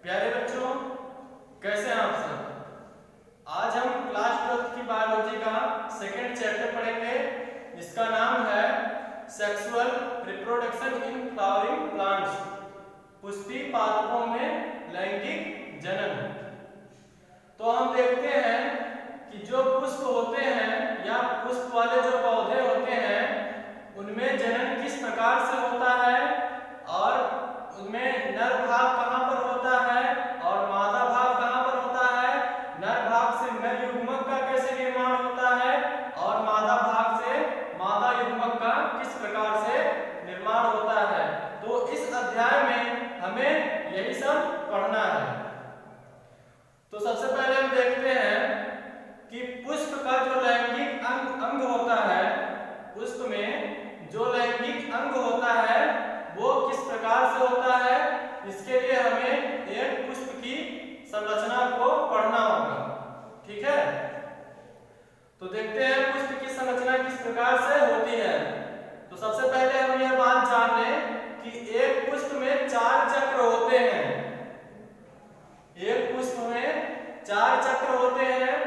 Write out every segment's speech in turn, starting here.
प्यारे बच्चों, कैसे हैं आप सब। आज हम क्लास 12 की बायोलॉजी का सेकेंड चैप्टर पढ़ेंगे जिसका नाम है sexual reproduction in flowering plants, पुष्पीय पादपों में लैंगिक जनन। तो हम देखते हैं कि जो पुष्प होते हैं या पुष्प वाले जो पौधे होते हैं उनमें जनन किस प्रकार से होता है और उनमें नर भाग कहाँ पर होता है और मादा भाग कहाँ पर होता है, नर भाग से नर युग्मक का कैसे निर्माण होता है और मादा भाग से मादा युग्मक का किस प्रकार से निर्माण होता है। तो इस अध्याय में हमें यही सब पढ़ना है। तो सबसे पहले हम देखते हैं कि पुष्प का जो लैंगिक अंग होता है, पुष्प में जो लैंगिक अंग होता है वो किस प्रकार से होता है, इसके लिए हमें एक पुष्प की संरचना को पढ़ना होगा। ठीक है, तो देखते हैं पुष्प की संरचना किस प्रकार से होती है। तो सबसे पहले हम यह बात जान लें कि एक पुष्प में 4 चक्र होते हैं। एक पुष्प में 4 चक्र होते हैं,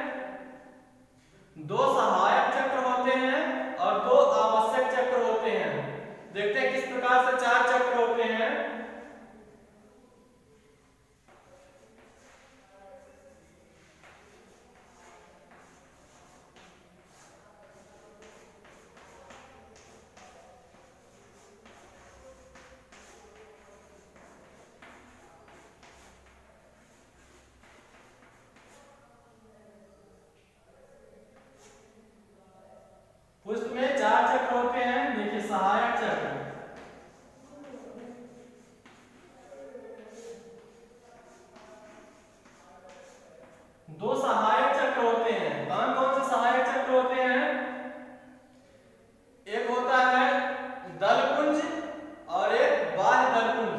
2 सहायक चक्र होते हैं और 2 आवश्यक चक्र होते हैं। देखते हैं किस प्रकार से 4 चक्र होते हैं। पुष्प में 4 चक्र होते हैं। देखिए, सहायक चक्र, दो सहायक चक्र होते हैं। कौन कौन से सहायक चक्र होते हैं? एक होता है दलपुंज और एक बाह्य दलपुंज।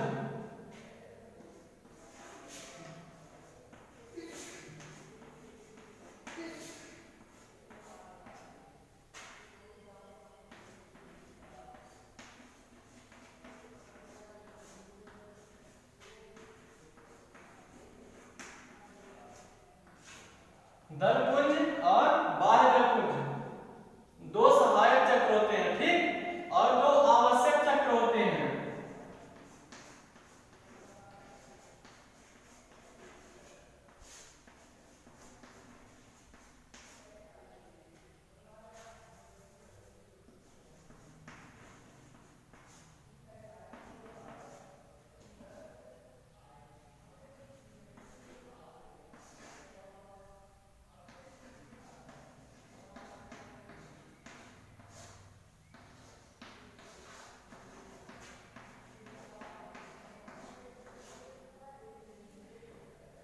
दलपुंज और बाह्य दलपुंज 2 सहायक चक्र होते हैं, ठीक, और 2 आवश्यक चक्र होते हैं।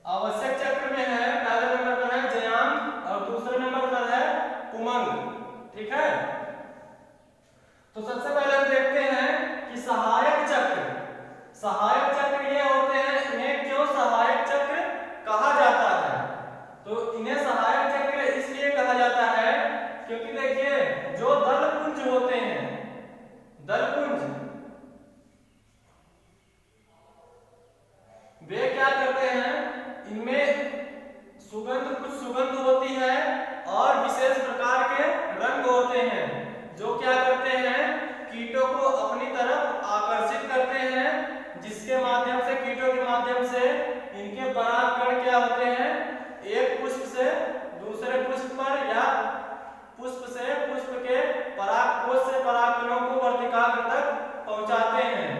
आवश्यक चक्र में है, पहले नंबर पर है जयांग और दूसरे नंबर पर है पुमंग। ठीक है, तो सबसे पहले हम देखते हैं कि सहायक चक्र। सहायक चक्र ये होते हैं, इन्हें क्यों सहायक चक्र कहा जाता है? तो इन्हें सहायक चक्र इसलिए कहा जाता है क्योंकि देखिए जो दलपुंज होते हैं, दलपुंज वे क्या करते हैं, इनमें कुछ सुगंध होती है और विशेष प्रकार के रंग होते हैं जो क्या करते हैं, कीटों को अपनी तरफ आकर्षित करते हैं, जिसके माध्यम से कीटों के माध्यम से इनके परागकण क्या होते हैं, एक पुष्प से दूसरे पुष्प पर या पुष्प से पुष्प के परागकोश से परागकणों को वर्तिकाग्र तक पहुंचाते हैं।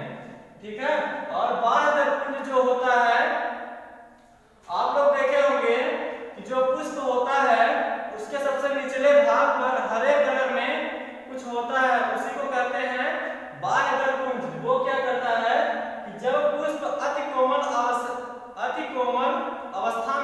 ठीक है, और बाह्य दलपुंज जो होता है, आप लोग देखे होंगे कि जो पुष्प होता है उसके सबसे निचले भाग पर हरे कलर में कुछ होता है, उसी को कहते हैं बाह्य दलपुंज। वो क्या करता है कि जब पुष्प अति कोमल अवस्था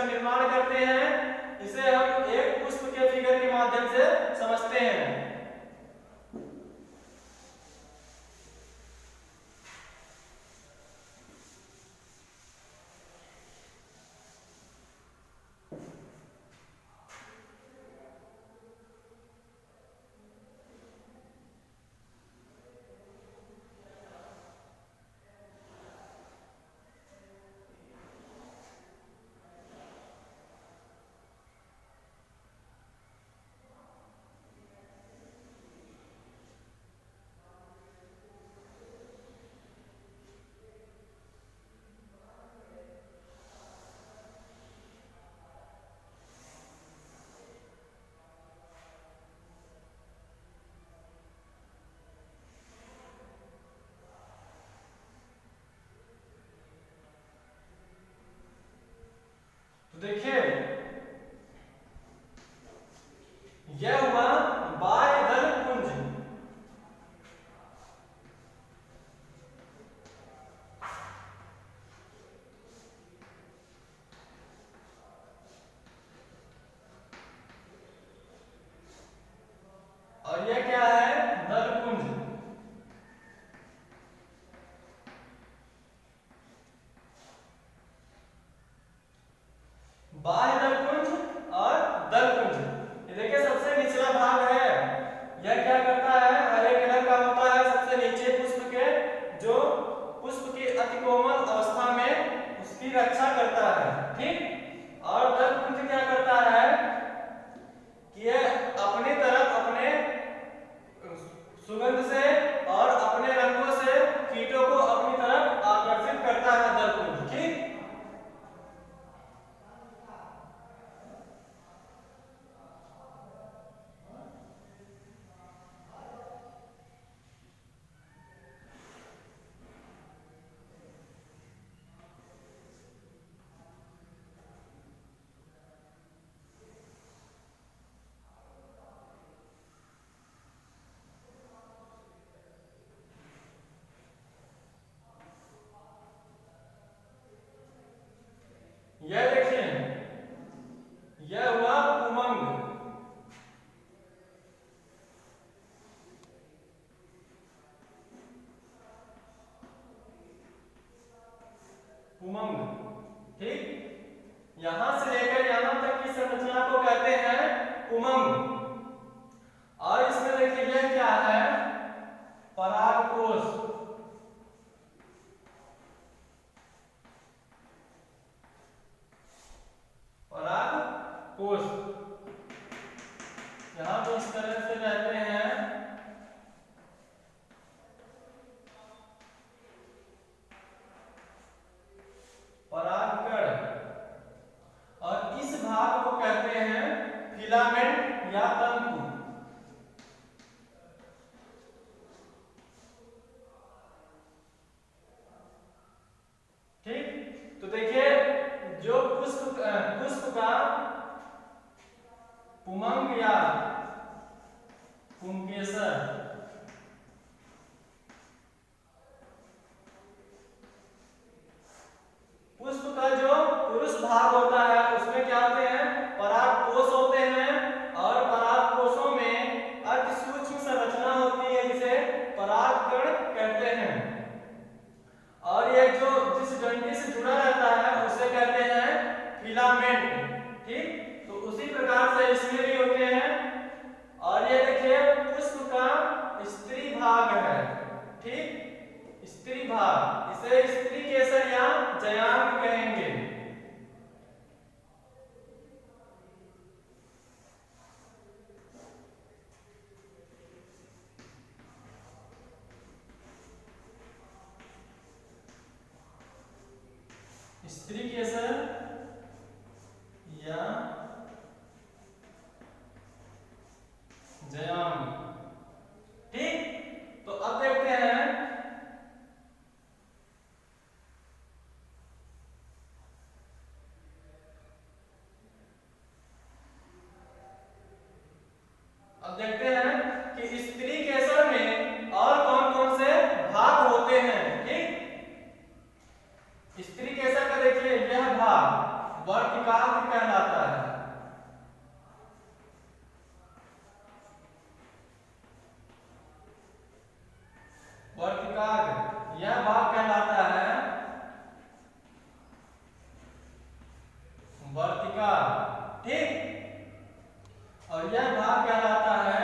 इसका निर्माण करते हैं, इसे हम एक पुष्प के फिगर के माध्यम से समझते हैं। देखिए यह हुआ बाह्य दल पुंज। और यह क्या है? दल पुंज। बाह्य दल पुंज और दल पुंज। ये देखिए सबसे निचला भाग है, यह क्या करता है? हरे कलर का होता है सबसे नीचे पुष्प के, जो पुष्प की अति कोमल अवस्था में उसकी रक्षा करता है, ठीक। और दल पुंज क्या करता है कि यह अपनी तरफ अपने सुगंध से और अपने रंगों से कीटों को अपनी तरफ आकर्षित करता है दल पुंज, ठीक। यह देखिए यह हुआ उमंग। उमंग, ठीक। यहां से लेकर यहां तक की संरचना को कहते हैं उमंग। और इसमें देखिए यह क्या है? परागकोश। परागकोश यहां पे इस तरह से रहते हैं। परागकण। और इस भाग को कहते हैं फिलामेंट या तंतु। ठीक। तो देखिए जो पुष्प का पुमंग या पुंकेसर, पुष्प का जो पुरुष भाग होता है उसमें क्या होते हैं? परागकोश होते हैं। और परागकोशों में अति सूक्ष्म संरचना होती है जिसे परागकण कहते हैं। और ये जो जिस डंडी से जुड़ा रहता है उसे कहते हैं फिलामेंट, ठीक। तो उसी प्रकार से इसमें भी होते हैं। और ये देखिए पुष्प का स्त्री भाग है, ठीक। स्त्री भाग, इसे स्त्री केसर या जयांग कहेंगे। स्त्री केसर वर्तिकाग्र कहलाता है। वर्तिकाग्र यह भाग कहलाता है वर्तिका, ठीक। और यह भाग कहलाता है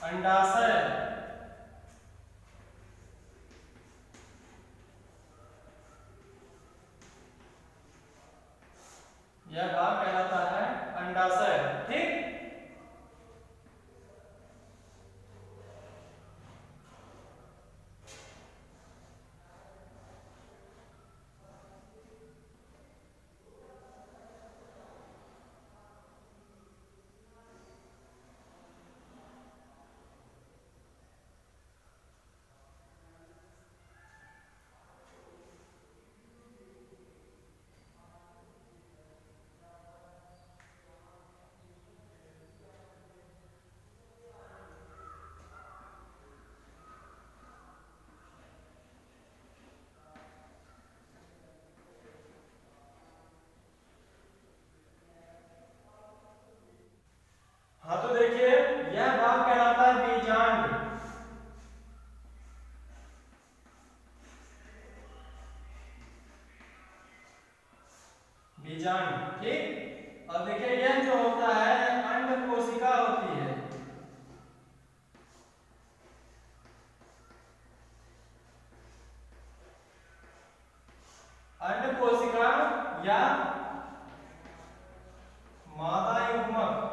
अंडाशय। यह भाग कहलाता है अंडाशय, ठीक। हाँ तो देखिए यह भाग कहलाता है बीजांड। बीजांड, ठीक। अब देखिए यह जो होता है अंड कोशिका होती है। अंड कोशिका या मादा युग्मक।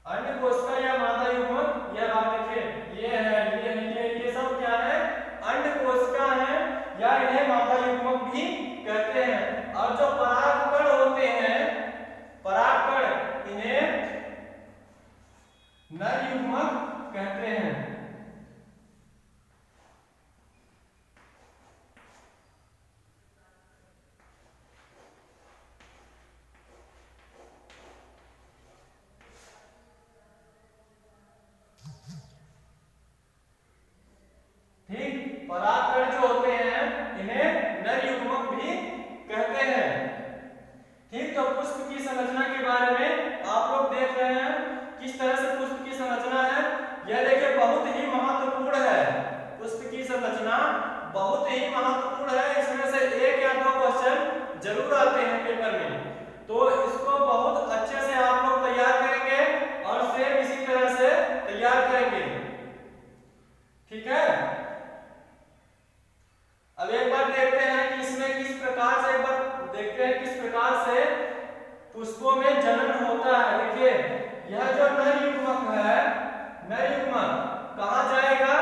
अंड कोशिका या मादा युग्मक, यह भाग देखिए ये है, ये सब क्या है? अंड कोशिका है या इन्हें मादा युग्मक भी कहते हैं। और जो परागकण होते हैं, परागकण, इन्हें नर युग्मक कहते हैं। ठीक, परागकण जो होते हैं इन्हें नर युग्मक भी कहते हैं। ठीक, तो पुष्प की संरचना के बारे में आप लोग देख रहे हैं किस तरह से पुष्प की संरचना है। यह देखिए बहुत ही महत्वपूर्ण है, पुष्प की संरचना बहुत ही महत्वपूर्ण है। इसमें से एक या दो क्वेश्चन जरूर आते हैं पेपर में, तो इसको बहुत अच्छे से आप लोग तैयार करेंगे और सेम इसी तरह से तैयार करेंगे, ठीक है। अब एक बार देखते हैं कि इसमें किस प्रकार से, एक बार देखते हैं किस प्रकार से पुष्पों में जनन होता है। देखिए यह जो नर युग्मक है, नर युग्मक कहाँ जाएगा?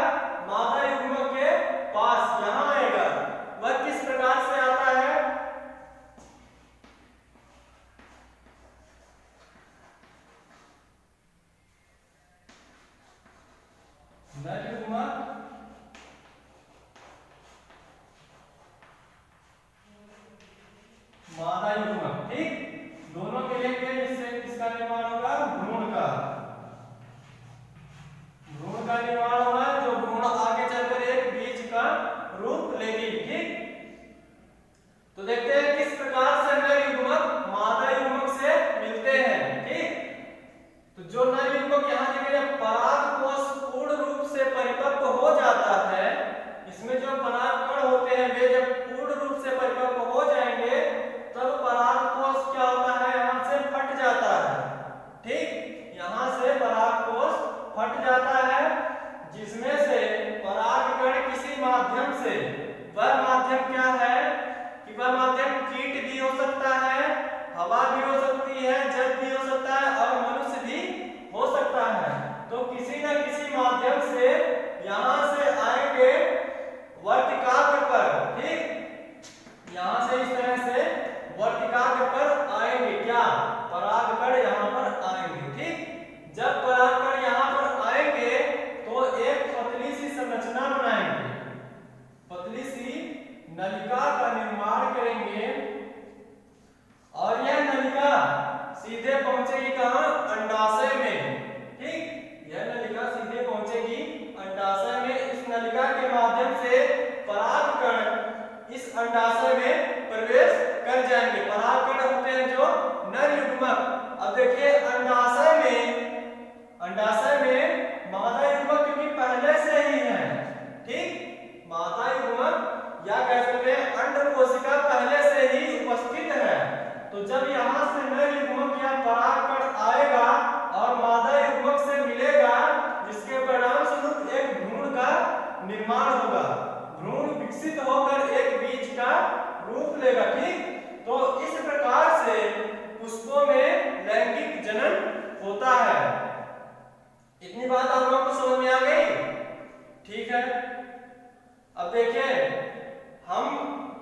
मादा युग्मक के पास, यहाँ आएगा। वह किस प्रकार से आता है? नर युग्मक मादा युग्मक, ठीक। दोनों के लिए इससे किसका निर्माण होगा? भ्रूण का। भ्रूण का निर्माण होगा, जो भ्रूण आगे चलकर एक बीज का रूप लेगी, ठीक। तो देखते हैं किस प्रकार से नर युग्मक मादा युग्मक से मिलते हैं, ठीक। तो जो नर युग्मक यहाँ देखिए परागकोश पूर्ण रूप से परिपक्व हो जाता है, इसमें जो परागकण होते हैं वे जब पूर्ण रूप से परिपक्व हो जाएंगे तब परागकोश क्या होता है? यहाँ से फट जाता है, ठीक। यहाँ से परागकोश फट जाता है, जिसमें से परागकण किसी माध्यम से, वह माध्यम क्या है कि वह माध्यम कीट भी हो सकता है, हवा भी हो सकती है, जल भी हो सकता है और मनुष्य भी हो सकता है। तो किसी न किसी माध्यम से यहाँ से आएंगे वर्तिकाग्र पर, ठीक। यहाँ से इस तरह से वर्तिकाग्र पर आएंगे, क्या? परागकण यहाँ पर आएंगे, ठीक। जब परागकण यहाँ पर आएंगे तो एक पतली सी संरचना बनाएंगे, पतली सी नलिका का निर्माण करेंगे और यह नलिका सीधे पहुंचेगी कहाँ? अंडाशय में, ठीक। यह नलिका सीधे पहुंचेगी अंडाशय निर्माण होगा। भ्रूण विकसित होकर एक बीज का रूप लेगा। ठीक, तो इस प्रकार से पुष्पों में लैंगिक जनन होता है। इतनी बात आप लोगों को समझ में आ गई? ठीक है, अब देखिए हम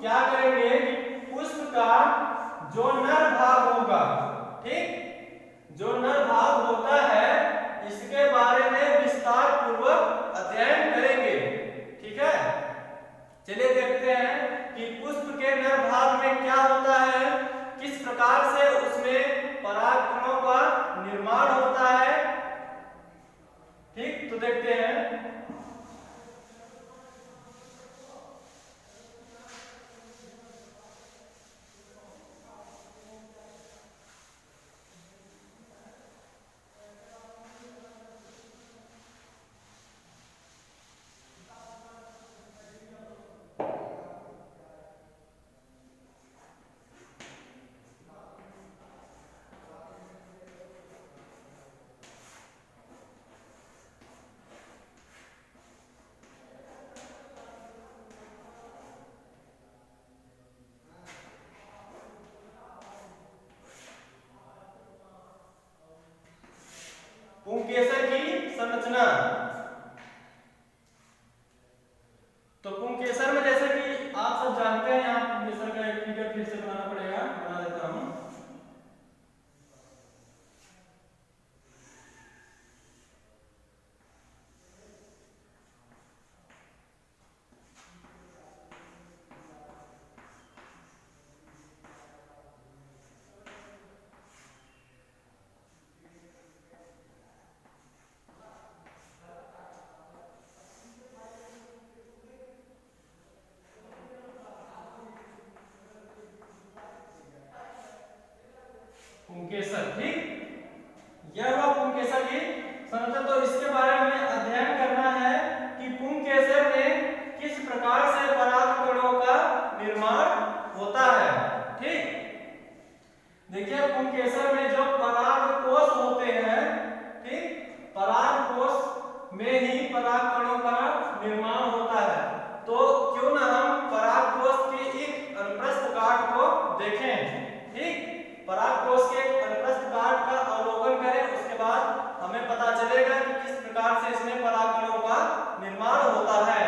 क्या करेंगे कि पुष्प का जो नर भाग होगा, ठीक, जो नर भाग होता है इसके बारे में विस्तार पूर्वक अध्ययन करेंगे। ठीक है, चलिए देखते हैं कि पुष्प के नर भाग में क्या होता है, किस प्रकार से उसमें परागकणों का निर्माण होता है। ठीक, तो देखते हैं। पुंकेसर की संरचना। तो पुंकेसर में जैसे कि आप सब जानते हैं, यहाँ पुंकेसर का एक फिगर फिर से बनाना पड़ेगा, बना देता हूं। पुंकेसर, ठीक, यह हुआ पुंकेसर की संरचना। तो इसके बारे में अध्ययन करना है कि पुंकेसर में किस प्रकार से परागकणों का निर्माण होता है। ठीक, देखिए पुंकेसर में जो परागकोश होते हैं, ठीक, परागकोश में ही परागकणों का निर्माण होता है। तो क्यों ना हम परागकोश के एक अनुप्रस्थ काट को देखें। ठीक, परागकोश के अनुप्रस्थ काट का अवलोकन करें, उसके बाद हमें पता चलेगा कि किस प्रकार से इसमें परागकणों का निर्माण होता है।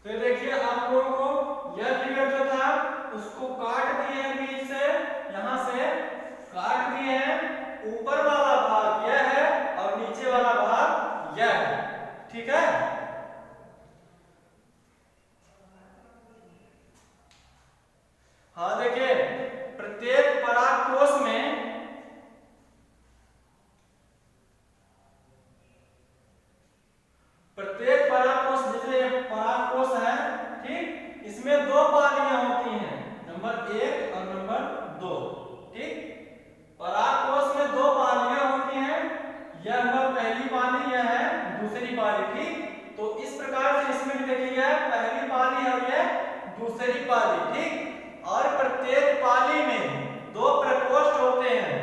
तो देखिए आप लोगों को यह फिगर जो था उसको काट दिए हैं बीच से, यहां से काट दिए हैं। ऊपर वाला भाग यह है और नीचे वाला भाग यह है। ठीक है, हाँ देखिए प्रत्येक परागकोश में जैसे परागकोश है, ठीक, इसमें दो पालियां होती हैं, नंबर 1 और नंबर 2। ठीक, परागकोश में दो पालियां होती हैं, यह हुआ पहली पाली, यह है दूसरी पाली। ठीक, तो इस प्रकार से इसमें भी देखिए पहली पाली और यह दूसरी पाली। ठीक, और प्रत्येक पाली में दो प्रकोष्ठ होते हैं।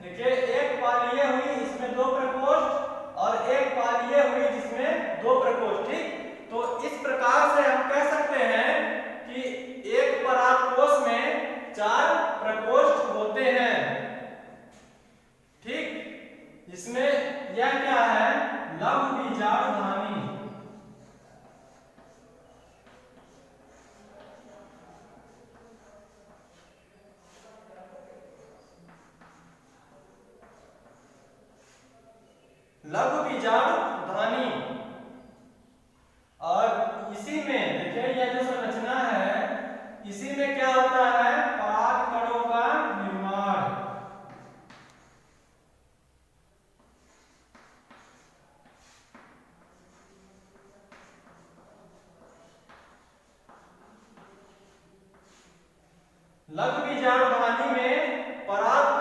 देखिए एक पाली हुई इसमें दो प्रकोष्ठ और एक पाली हुई जिसमें दो प्रकोष्ठ। ठीक, तो इस प्रकार से हम कह सकते हैं कि एक परागकोश में 4 प्रकोष्ठ होते हैं। ठीक, इसमें यह क्या है, लंबबीजाणुधानी। लघु बीजाणुधानी। और इसी में देखिए यह जो संरचना है, इसी में क्या होता है, पराग कणों का निर्माण। लघु बीजाणुधानी में पराग